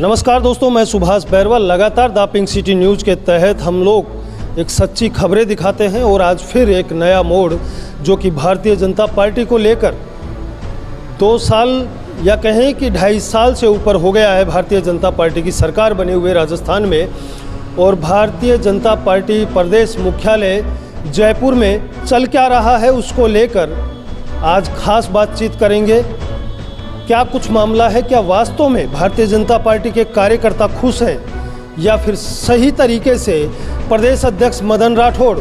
नमस्कार दोस्तों, मैं सुभाष बैरवा। लगातार द पिंक सिटी न्यूज़ के तहत हम लोग एक सच्ची खबरें दिखाते हैं और आज फिर एक नया मोड़ जो कि भारतीय जनता पार्टी को लेकर 2 साल या कहें कि 2.5 साल से ऊपर हो गया है भारतीय जनता पार्टी की सरकार बने हुए राजस्थान में, और भारतीय जनता पार्टी प्रदेश मुख्यालय जयपुर में चल क्या रहा है उसको लेकर आज खास बातचीत करेंगे। क्या कुछ मामला है, क्या वास्तव में भारतीय जनता पार्टी के कार्यकर्ता खुश हैं या फिर सही तरीके से प्रदेश अध्यक्ष मदन राठौड़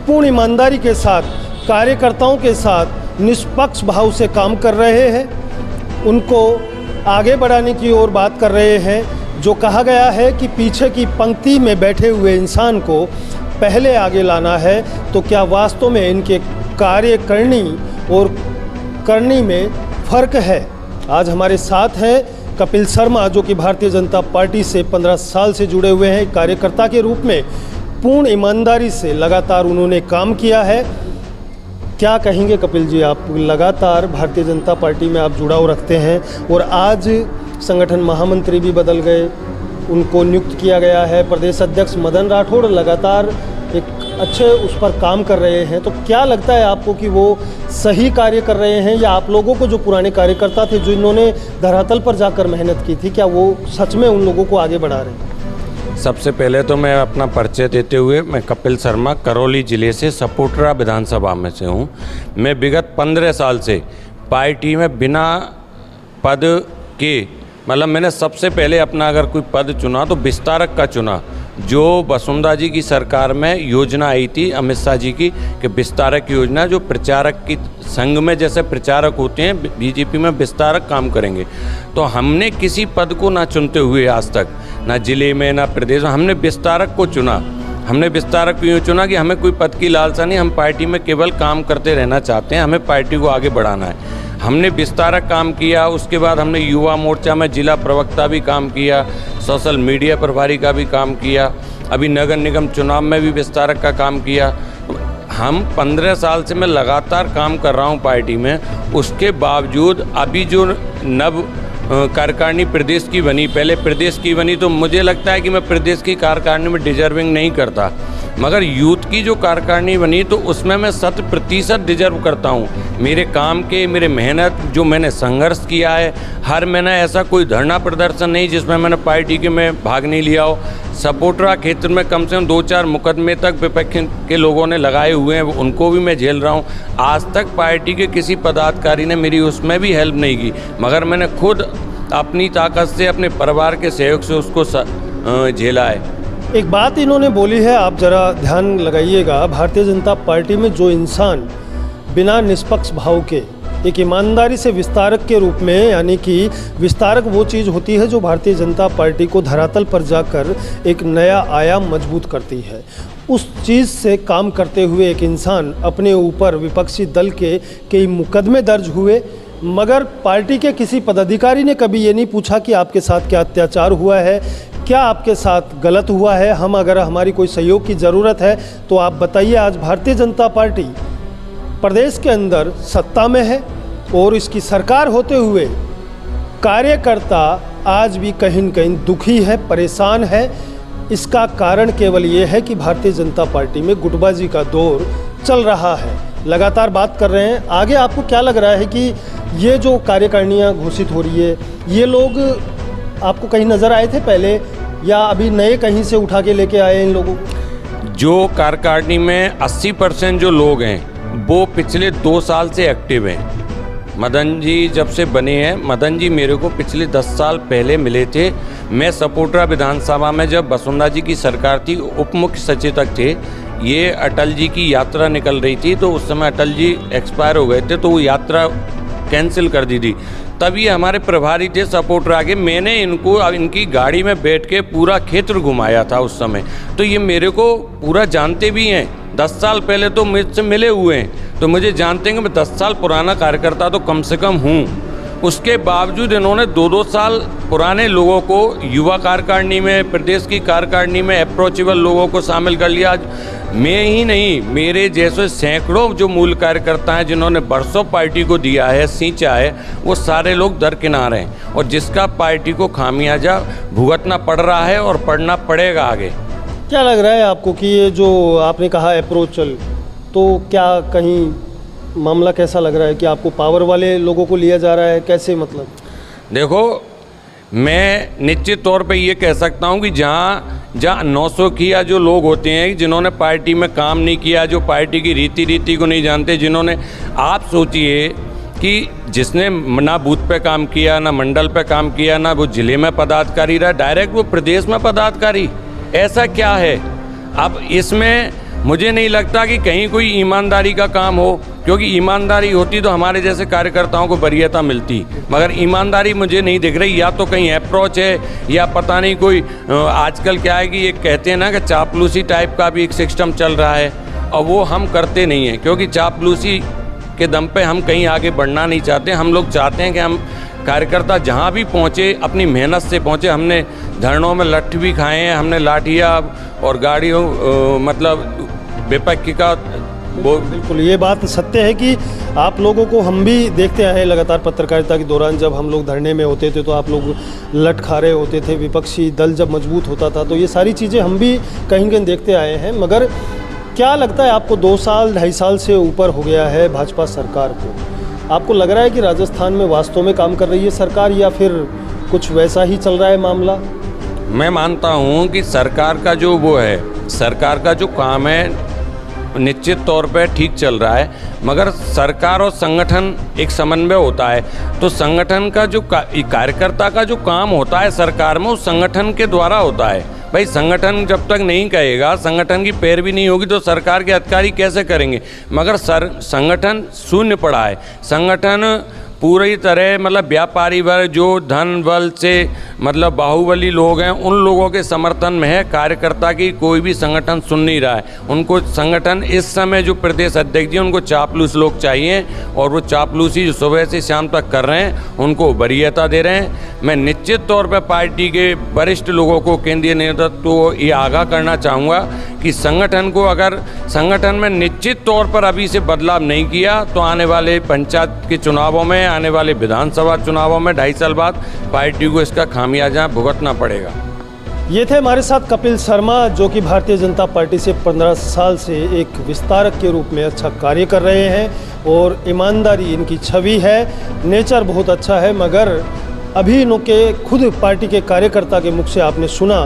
पूर्ण ईमानदारी के साथ कार्यकर्ताओं के साथ निष्पक्ष भाव से काम कर रहे हैं, उनको आगे बढ़ाने की ओर बात कर रहे हैं। जो कहा गया है कि पीछे की पंक्ति में बैठे हुए इंसान को पहले आगे लाना है, तो क्या वास्तव में इनके कार्यकरणी और करनी में फ़र्क है। आज हमारे साथ हैं कपिल शर्मा, जो कि भारतीय जनता पार्टी से 15 साल से जुड़े हुए हैं। कार्यकर्ता के रूप में पूर्ण ईमानदारी से लगातार उन्होंने काम किया है। क्या कहेंगे कपिल जी, आप लगातार भारतीय जनता पार्टी में आप जुड़ाव रखते हैं और आज संगठन महामंत्री भी बदल गए, उनको नियुक्त किया गया है। प्रदेश अध्यक्ष मदन राठौड़ लगातार एक अच्छे उस पर काम कर रहे हैं, तो क्या लगता है आपको कि वो सही कार्य कर रहे हैं, या आप लोगों को जो पुराने कार्यकर्ता थे जो इन्होंने धरातल पर जाकर मेहनत की थी, क्या वो सच में उन लोगों को आगे बढ़ा रहे हैं? सबसे पहले तो मैं अपना परिचय देते हुए, मैं कपिल शर्मा करौली ज़िले से सपोटरा विधानसभा में से हूँ। मैं विगत 15 साल से पार्टी में बिना पद के, मतलब मैंने सबसे पहले अपना अगर कोई पद चुना तो विस्तारक का चुना, जो वसुंधरा जी की सरकार में योजना आई थी अमित शाह जी की, कि विस्तारक योजना, जो प्रचारक की संघ में जैसे प्रचारक होते हैं बीजेपी में विस्तारक काम करेंगे। तो हमने किसी पद को ना चुनते हुए आज तक, ना जिले में ना प्रदेश में, हमने विस्तारक को चुना। हमने विस्तारक को यूँ चुना कि हमें कोई पद की लालसा नहीं, हम पार्टी में केवल काम करते रहना चाहते हैं, हमें पार्टी को आगे बढ़ाना है। हमने विस्तारक काम किया, उसके बाद हमने युवा मोर्चा में जिला प्रवक्ता भी काम किया, सोशल मीडिया प्रभारी का भी काम किया, अभी नगर निगम चुनाव में भी विस्तारक का काम किया। हम 15 साल से मैं लगातार काम कर रहा हूं पार्टी में। उसके बावजूद अभी जो नव कार्यकारिणी प्रदेश की बनी, पहले प्रदेश की बनी, तो मुझे लगता है कि मैं प्रदेश की कार्यकारिणी में डिजर्विंग नहीं करता, मगर यूथ की जो कार्यकारिणी बनी तो उसमें मैं 100% डिजर्व करता हूँ। मेरे काम के, मेरे मेहनत, जो मैंने संघर्ष किया है, हर महीना ऐसा कोई धरना प्रदर्शन नहीं जिसमें मैंने पार्टी के में भाग नहीं लिया हो। सपोटरा क्षेत्र में कम से कम 2-4 मुकदमे तक विपक्ष के लोगों ने लगाए हुए हैं, उनको भी मैं झेल रहा हूँ। आज तक पार्टी के किसी पदाधिकारी ने मेरी उसमें भी हेल्प नहीं की, मगर मैंने खुद अपनी ताकत से, अपने परिवार के सहयोग से उसको झेला है। एक बात इन्होंने बोली है, आप जरा ध्यान लगाइएगा। भारतीय जनता पार्टी में जो इंसान बिना निष्पक्ष भाव के एक ईमानदारी से विस्तारक के रूप में, यानी कि विस्तारक वो चीज़ होती है जो भारतीय जनता पार्टी को धरातल पर जाकर एक नया आयाम मजबूत करती है, उस चीज़ से काम करते हुए एक इंसान अपने ऊपर विपक्षी दल के कई मुकदमे दर्ज हुए, मगर पार्टी के किसी पदाधिकारी ने कभी ये नहीं पूछा कि आपके साथ क्या अत्याचार हुआ है, क्या आपके साथ गलत हुआ है, हम अगर हमारी कोई सहयोग की ज़रूरत है तो आप बताइए। आज भारतीय जनता पार्टी प्रदेश के अंदर सत्ता में है और इसकी सरकार होते हुए कार्यकर्ता आज भी कहीं न कहीं दुखी है, परेशान है। इसका कारण केवल ये है कि भारतीय जनता पार्टी में गुटबाजी का दौर चल रहा है। लगातार बात कर रहे हैं। आगे आपको क्या लग रहा है कि ये जो कार्यकारिणियाँ घोषित हो रही है, ये लोग आपको कहीं नज़र आए थे पहले, या अभी नए कहीं से उठा के लेके आए इन लोगों? जो कार्यकारिणी में 80% जो लोग हैं वो पिछले 2 साल से एक्टिव हैं। मदन जी जब से बने हैं, मदन जी मेरे को पिछले 10 साल पहले मिले थे। मैं सपोटरा विधानसभा में जब वसुंधरा जी की सरकार थी, उप मुख्य सचेतक थे। ये अटल जी की यात्रा निकल रही थी, तो उस समय अटल जी एक्सपायर हो गए थे, तो वो यात्रा कैंसिल कर दी थी। तब ये हमारे प्रभारी थे सपोटरा के। मैंने इनको इनकी गाड़ी में बैठ के पूरा क्षेत्र घुमाया था उस समय, तो ये मेरे को पूरा जानते भी हैं। 10 साल पहले तो मुझसे मिले हुए हैं, तो मुझे जानते हैं कि मैं 10 साल पुराना कार्यकर्ता तो कम से कम हूँ। उसके बावजूद इन्होंने 2-2 साल पुराने लोगों को युवा कार्यकारिणी में, प्रदेश की कार्यकारिणी में अप्रोचेबल लोगों को शामिल कर लिया। आज मैं ही नहीं, मेरे जैसे सैकड़ों जो मूल कार्यकर्ता हैं जिन्होंने बरसों पार्टी को दिया है, सींचा है, वो सारे लोग दरकिनार हैं और जिसका पार्टी को खामियाजा भुगतना पड़ रहा है और पड़ना पड़ेगा आगे। क्या लग रहा है आपको कि ये जो आपने कहा अप्रोचल, तो क्या कहीं मामला कैसा लग रहा है कि आपको पावर वाले लोगों को लिया जा रहा है, कैसे मतलब? देखो, मैं निश्चित तौर पे ये कह सकता हूँ कि जहाँ 900 किया जो लोग होते हैं जिन्होंने पार्टी में काम नहीं किया, जो पार्टी की रीति को नहीं जानते, जिन्होंने, आप सोचिए कि जिसने ना बूथ पे काम किया, ना मंडल पे काम किया, ना वो जिले में पदाधिकारी रहा, डायरेक्ट वो प्रदेश में पदाधिकारी, ऐसा क्या है? अब इसमें मुझे नहीं लगता कि कहीं कोई ईमानदारी का काम हो, क्योंकि ईमानदारी होती तो हमारे जैसे कार्यकर्ताओं को वरीयता मिलती, मगर ईमानदारी मुझे नहीं दिख रही। या तो कहीं अप्रोच है या पता नहीं कोई आजकल क्या है कि ये कहते हैं ना कि चापलूसी टाइप का भी एक सिस्टम चल रहा है और वो हम करते नहीं हैं, क्योंकि चापलूसी के दम पे हम कहीं आगे बढ़ना नहीं चाहते। हम लोग चाहते हैं कि हम कार्यकर्ता जहाँ भी पहुँचे अपनी मेहनत से पहुँचे। हमने धरनों में लठ भी खाए हैं, हमने लाठियाँ और गाड़ियों मतलब विपक्ष का वो बिल्कुल ये बात सत्य है कि आप लोगों को हम भी देखते आए हैं लगातार पत्रकारिता के दौरान। जब हम लोग धरने में होते थे तो आप लोग लठ खा रहे होते थे, विपक्षी दल जब मजबूत होता था, तो ये सारी चीज़ें हम भी कहीं कहीं देखते आए हैं। मगर क्या लगता है आपको, 2 साल 2.5 साल से ऊपर हो गया है भाजपा सरकार को, आपको लग रहा है कि राजस्थान में वास्तव में काम कर रही है सरकार या फिर कुछ वैसा ही चल रहा है मामला? मैं मानता हूँ कि सरकार का जो वो है, सरकार का जो काम है निश्चित तौर पे ठीक चल रहा है, मगर सरकार और संगठन एक समन्वय होता है। तो संगठन का जो कार्यकर्ता का जो काम होता है सरकार में, उस संगठन के द्वारा होता है। भाई संगठन जब तक नहीं कहेगा, संगठन की पैरवी नहीं होगी तो सरकार के अधिकारी कैसे करेंगे? मगर संगठन शून्य पड़ा है। संगठन पूरी तरह मतलब व्यापारी वर्ग जो धन बल से मतलब बाहुबली लोग हैं, उन लोगों के समर्थन में है। कार्यकर्ता की कोई भी संगठन सुन नहीं रहा है। उनको संगठन इस समय जो प्रदेश अध्यक्ष जी, उनको चापलूस लोग चाहिए और वो चापलूसी जो सुबह से शाम तक कर रहे हैं उनको वरीयता दे रहे हैं। मैं निश्चित तौर पर पार्टी के वरिष्ठ लोगों को, केंद्रीय नेतृत्व को ये आगाह करना चाहूँगा कि संगठन को, अगर संगठन में निश्चित तौर पर अभी से बदलाव नहीं किया तो आने वाले पंचायत के चुनावों में, आने वाले विधानसभा चुनावों में 2.5 साल बाद पार्टी को इसका खामियाजा भुगतना पड़ेगा। ये थे हमारे साथ कपिल शर्मा, जो कि भारतीय जनता पार्टी से 15 साल से एक विस्तारक के रूप में अच्छा कार्य कर रहे हैं और ईमानदारी इनकी छवि है, नेचर बहुत अच्छा है। मगर अभी इनके खुद पार्टी के कार्यकर्ता के मुख से आपने सुना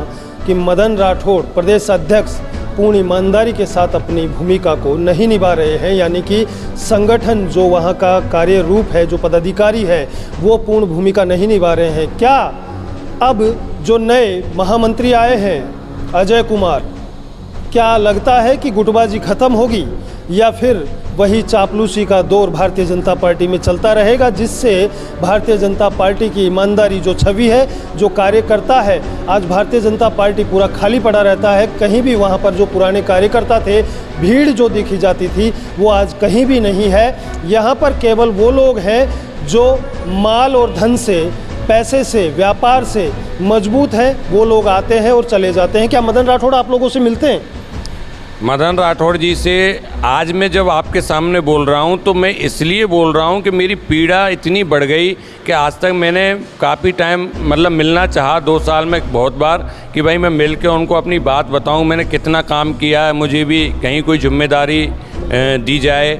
कि मदन राठौड़ प्रदेश अध्यक्ष पूर्ण ईमानदारी के साथ अपनी भूमिका को नहीं निभा रहे हैं, यानी कि संगठन जो वहाँ का कार्य रूप है, जो पदाधिकारी है, वो पूर्ण भूमिका नहीं निभा रहे हैं। क्या अब जो नए महामंत्री आए हैं अजय कुमार, क्या लगता है कि गुटबाजी खत्म होगी या फिर वही चापलूसी का दौर भारतीय जनता पार्टी में चलता रहेगा, जिससे भारतीय जनता पार्टी की ईमानदारी जो छवि है, जो कार्यकर्ता है, आज भारतीय जनता पार्टी पूरा खाली पड़ा रहता है। कहीं भी वहाँ पर जो पुराने कार्यकर्ता थे, भीड़ जो देखी जाती थी, वो आज कहीं भी नहीं है। यहाँ पर केवल वो लोग हैं जो माल और धन से, पैसे से, व्यापार से मजबूत हैं, वो लोग आते हैं और चले जाते हैं। क्या मदन राठौड़ आप लोगों से मिलते हैं? मदन राठौड़ जी से आज मैं जब आपके सामने बोल रहा हूं तो मैं इसलिए बोल रहा हूं कि मेरी पीड़ा इतनी बढ़ गई कि आज तक मैंने काफ़ी टाइम मतलब मिलना चाहा, 2 साल में बहुत बार, कि भाई मैं मिल के उनको अपनी बात बताऊं, मैंने कितना काम किया है, मुझे भी कहीं कोई जिम्मेदारी दी जाए।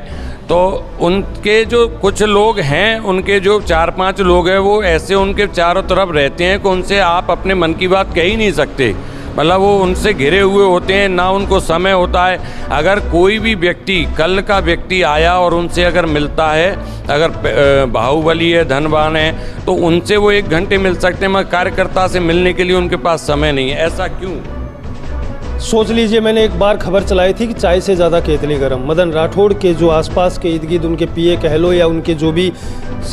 तो उनके जो कुछ लोग हैं, उनके जो 4-5 लोग हैं, वो ऐसे उनके चारों तरफ रहते हैं कि उनसे आप अपने मन की बात कह ही नहीं सकते। मतलब वो उनसे घिरे हुए होते हैं, ना उनको समय होता है। अगर कोई भी व्यक्ति, कल का व्यक्ति आया और उनसे अगर मिलता है, अगर बाहुबली है, धनवान है, तो उनसे वो 1 घंटे मिल सकते हैं, मगर कार्यकर्ता से मिलने के लिए उनके पास समय नहीं है। ऐसा क्यों? सोच लीजिए मैंने एक बार खबर चलाई थी कि चाय से ज़्यादा केतली गरम। मदन राठौड़ के जो आसपास के इर्द गिर्द उनके पीए कह लो या उनके जो भी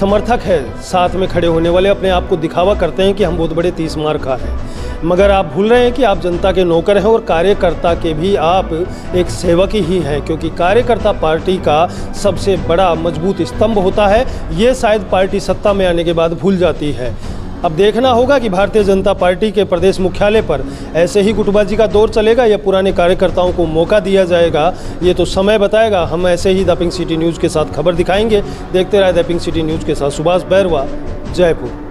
समर्थक हैं साथ में खड़े होने वाले, अपने आप को दिखावा करते हैं कि हम बहुत बड़े तीसमार खा हैं, मगर आप भूल रहे हैं कि आप जनता के नौकर हैं और कार्यकर्ता के भी आप एक सेवक ही हैं, क्योंकि कार्यकर्ता पार्टी का सबसे बड़ा मजबूत स्तंभ होता है। ये शायद पार्टी सत्ता में आने के बाद भूल जाती है। अब देखना होगा कि भारतीय जनता पार्टी के प्रदेश मुख्यालय पर ऐसे ही गुटबाजी का दौर चलेगा या पुराने कार्यकर्ताओं को मौका दिया जाएगा, ये तो समय बताएगा। हम ऐसे ही द पिंक सिटी न्यूज़ के साथ खबर दिखाएंगे। देखते रहे द पिंक सिटी न्यूज़ के साथ सुभाष बैरवा, जयपुर।